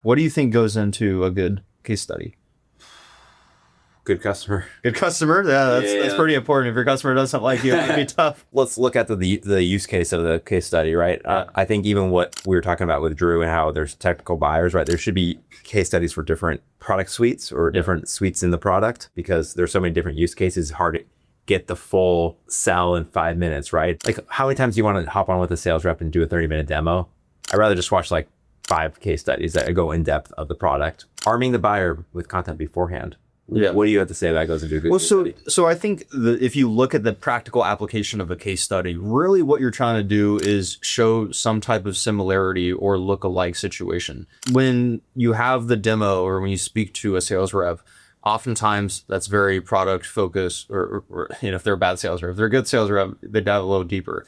What do you think goes into a good case study? Good customer. Good customer? Yeah, that's pretty important. If your customer doesn't like you, it can be tough. Let's look at the use case of the case study, right? I think even what we were talking about with Drew and how there's technical buyers, right? There should be case studies for different product suites or different suites in the product, because there's so many different use cases. It's hard to get the full sell in 5 minutes, right? Like, how many times do you want to hop on with a sales rep and do a 30-minute demo? I'd rather just watch like 5 case studies that go in depth of the product. Arming the buyer with content beforehand. Yeah. What do you have to say that goes into a good case study? So I think if you look at the practical application of a case study, really what you're trying to do is show some type of similarity or look-alike situation. When you have the demo or when you speak to a sales rep, oftentimes that's very product focused, or if they're a bad sales rep. If they're a good sales rep, they dive a little deeper,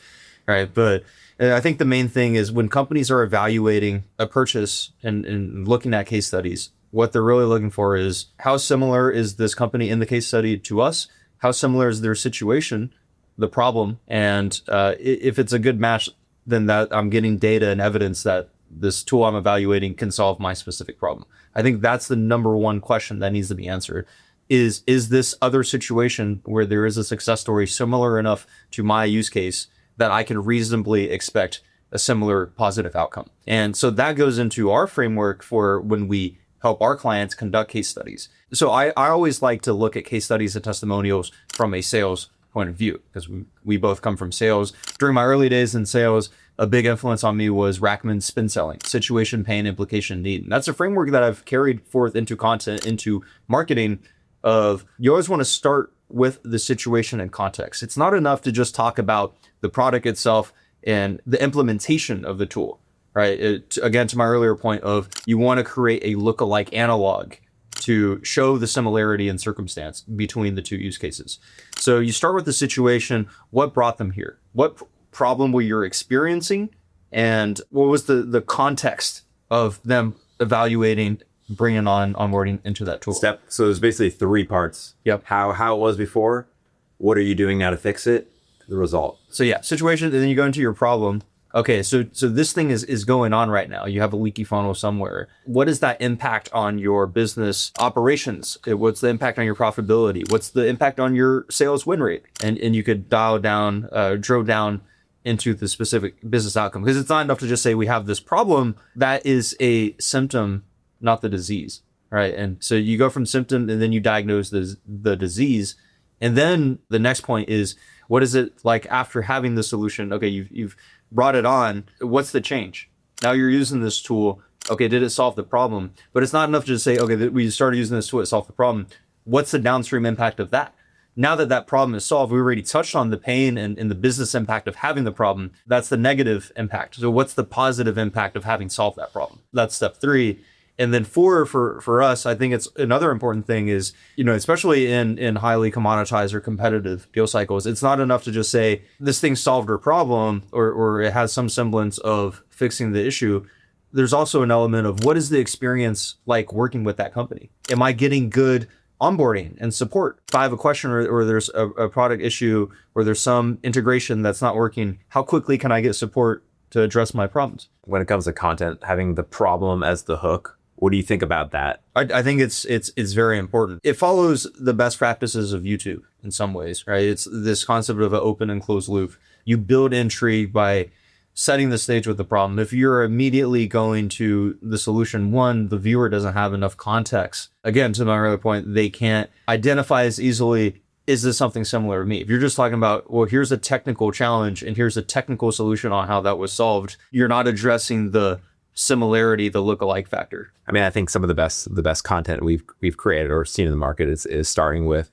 right? But I think the main thing is when companies are evaluating a purchase and looking at case studies, what they're really looking for is how similar is this company in the case study to us? How similar is their situation, the problem? And if it's a good match, then that I'm getting data and evidence that this tool I'm evaluating can solve my specific problem. I think that's the number one question that needs to be answered. Is this other situation where there is a success story similar enough to my use case that I can reasonably expect a similar positive outcome? And so that goes into our framework for when we help our clients conduct case studies. So I always like to look at case studies and testimonials from a sales point of view, because we both come from sales. During my early days in sales, a big influence on me was Rackman's spin selling, situation, pain, implication, need. And that's a framework that I've carried forth into content, into marketing of you always want to start with the situation and context. It's not enough to just talk about the product itself and the implementation of the tool. Right. Again, to my earlier point of you want to create a lookalike analog to show the similarity in circumstance between the two use cases. So you start with the situation. What brought them here? What problem were you experiencing? And what was the context of them evaluating, bringing onboarding into that tool? So there's basically 3 parts. Yep. How it was before. What are you doing now to fix it? The result. So yeah, situation, and then you go into your problem. Okay, so this thing is going on right now. You have a leaky funnel somewhere. What is that impact on your business operations? What's the impact on your profitability? What's the impact on your sales win rate? And you could drill down into the specific business outcome. Because it's not enough to just say we have this problem. That is a symptom, not the disease, right? And so you go from symptom and then you diagnose the disease. And then the next point is, what is it like after having the solution? Okay, you've brought it on. What's the change? Now you're using this tool. Okay, did it solve the problem? But it's not enough to just say, okay, we started using this tool, it solved the problem. What's the downstream impact of that? Now that problem is solved, we already touched on the pain and the business impact of having the problem. That's the negative impact. So what's the positive impact of having solved that problem? That's step 3. And then 4 for us, I think it's another important thing is, especially in highly commoditized or competitive deal cycles, it's not enough to just say this thing solved our problem or it has some semblance of fixing the issue. There's also an element of what is the experience like working with that company? Am I getting good onboarding and support? If I have a question or there's a product issue or there's some integration that's not working, how quickly can I get support to address my problems? When it comes to content, having the problem as the hook, what do you think about that? I think it's very important. It follows the best practices of YouTube in some ways, right? It's this concept of an open and closed loop. You build intrigue by setting the stage with the problem. If you're immediately going to the solution, one, the viewer doesn't have enough context. Again, to my earlier point, they can't identify as easily, is this something similar to me? If you're just talking about, well, here's a technical challenge and here's a technical solution on how that was solved, you're not addressing the similarity, the lookalike factor. I mean, I think some of the best content we've created or seen in the market is starting with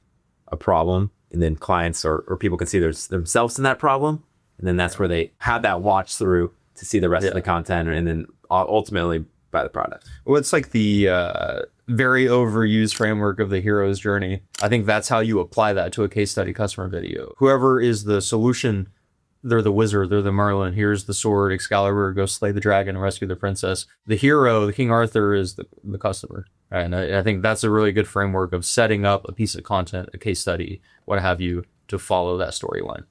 a problem, and then clients or people can see themselves in that problem, and then that's where they have that watch through to see the rest of the content, and then ultimately buy the product. Well, it's like the very overused framework of the hero's journey. I think that's how you apply that to a case study customer video. Whoever is the solution, they're the wizard, they're the Merlin. Here's the sword, Excalibur, go slay the dragon and rescue the princess. The hero, the King Arthur, is the customer. Right? And I think that's a really good framework of setting up a piece of content, a case study, what have you, to follow that storyline.